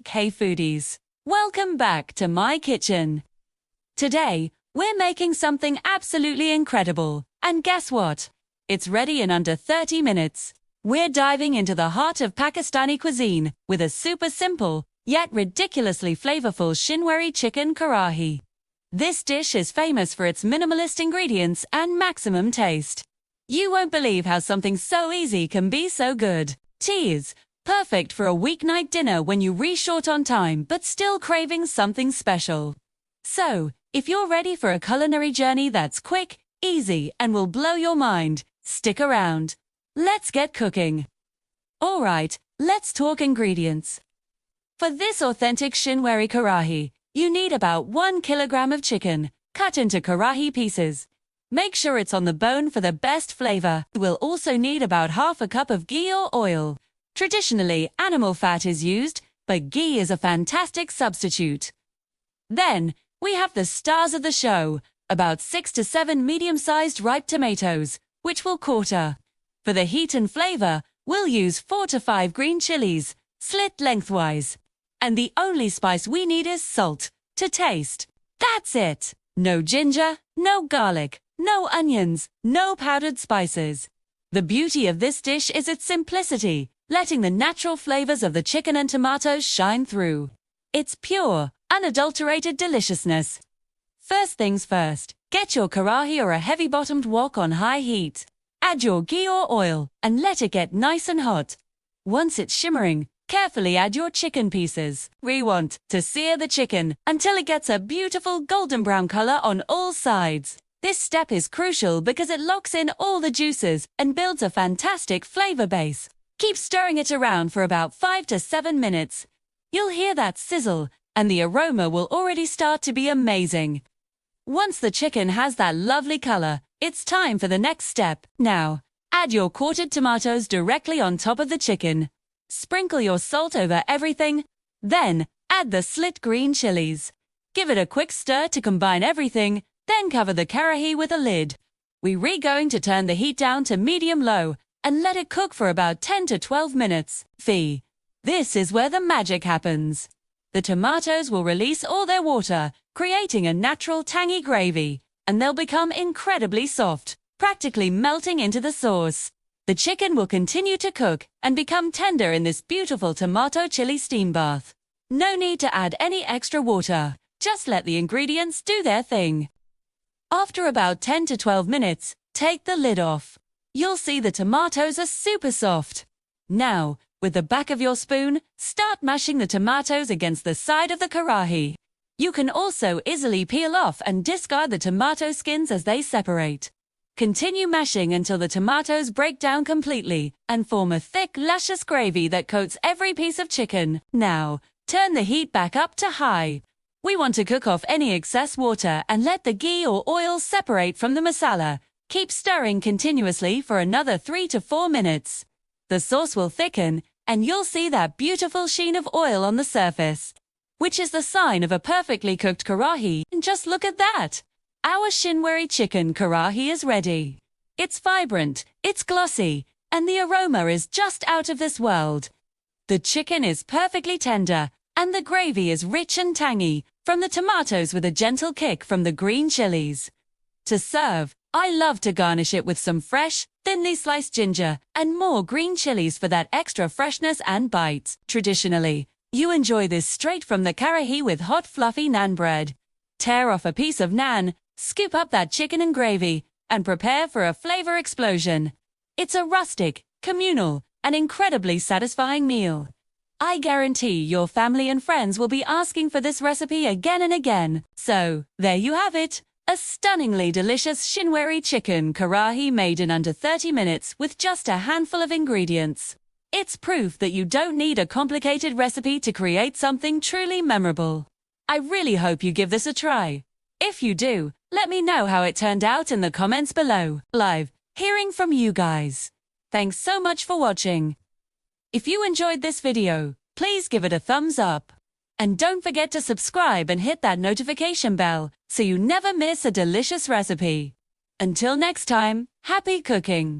Hey foodies, welcome back to my kitchen. Today, we're making something absolutely incredible. And guess what? It's ready in under 30 minutes. We're diving into the heart of Pakistani cuisine with a super simple, yet ridiculously flavorful Shinwari chicken Karahi. This dish is famous for its minimalist ingredients and maximum taste. You won't believe how something so easy can be so good. Tease. Perfect for a weeknight dinner when you re-short on time but still craving something special. So, if you're ready for a culinary journey that's quick, easy, and will blow your mind, stick around. Let's get cooking. Alright, let's talk ingredients. For this authentic Shinwari Karahi, you need about 1 kilogram of chicken, cut into Karahi pieces. Make sure it's on the bone for the best flavor. We'll also need about half a cup of ghee or oil. Traditionally, animal fat is used, but ghee is a fantastic substitute. Then, we have the stars of the show, about 6 to 7 medium-sized ripe tomatoes, which we'll quarter. For the heat and flavor, we'll use 4 to 5 green chilies, slit lengthwise. And the only spice we need is salt, to taste. That's it! No ginger, no garlic, no onions, no powdered spices. The beauty of this dish is its simplicity, letting the natural flavors of the chicken and tomatoes shine through. It's pure, unadulterated deliciousness. First things first, get your Karahi or a heavy-bottomed wok on high heat. Add your ghee or oil and let it get nice and hot. Once it's shimmering, carefully add your chicken pieces. We want to sear the chicken until it gets a beautiful golden brown color on all sides. This step is crucial because it locks in all the juices and builds a fantastic flavor base. Keep stirring it around for about 5 to 7 minutes. You'll hear that sizzle, and the aroma will already start to be amazing. Once the chicken has that lovely color, it's time for the next step. Now, add your quartered tomatoes directly on top of the chicken. Sprinkle your salt over everything. Then, add the slit green chilies. Give it a quick stir to combine everything, then cover the Karahi with a lid. We're going to turn the heat down to medium-low and let it cook for about 10 to 12 minutes. This is where the magic happens. The tomatoes will release all their water, creating a natural tangy gravy, and they'll become incredibly soft, practically melting into the sauce. The chicken will continue to cook and become tender in this beautiful tomato chili steam bath. No need to add any extra water. Just let the ingredients do their thing. After about 10 to 12 minutes, take the lid off. You'll see the tomatoes are super soft. Now, with the back of your spoon, start mashing the tomatoes against the side of the Karahi. You can also easily peel off and discard the tomato skins as they separate. Continue mashing until the tomatoes break down completely and form a thick, luscious gravy that coats every piece of chicken. Now, turn the heat back up to high. We want to cook off any excess water and let the ghee or oil separate from the masala. Keep stirring continuously for another 3 to 4 minutes. The sauce will thicken, and you'll see that beautiful sheen of oil on the surface, which is the sign of a perfectly cooked Karahi. And just look at that! Our Shinwari chicken Karahi is ready. It's vibrant, it's glossy, and the aroma is just out of this world. The chicken is perfectly tender, and the gravy is rich and tangy, from the tomatoes with a gentle kick from the green chilies. To serve, I love to garnish it with some fresh, thinly sliced ginger and more green chilies for that extra freshness and bite. Traditionally, you enjoy this straight from the Karahi with hot fluffy naan bread. Tear off a piece of naan, scoop up that chicken and gravy, and prepare for a flavor explosion. It's a rustic, communal, and incredibly satisfying meal. I guarantee your family and friends will be asking for this recipe again and again. So, there you have it. A stunningly delicious Shinwari chicken Karahi made in under 30 minutes with just a handful of ingredients. It's proof that you don't need a complicated recipe to create something truly memorable. I really hope you give this a try. If you do, let me know how it turned out in the comments below. Live, hearing from you guys. Thanks so much for watching. If you enjoyed this video, please give it a thumbs up. And don't forget to subscribe and hit that notification bell so you never miss a delicious recipe. Until next time, happy cooking!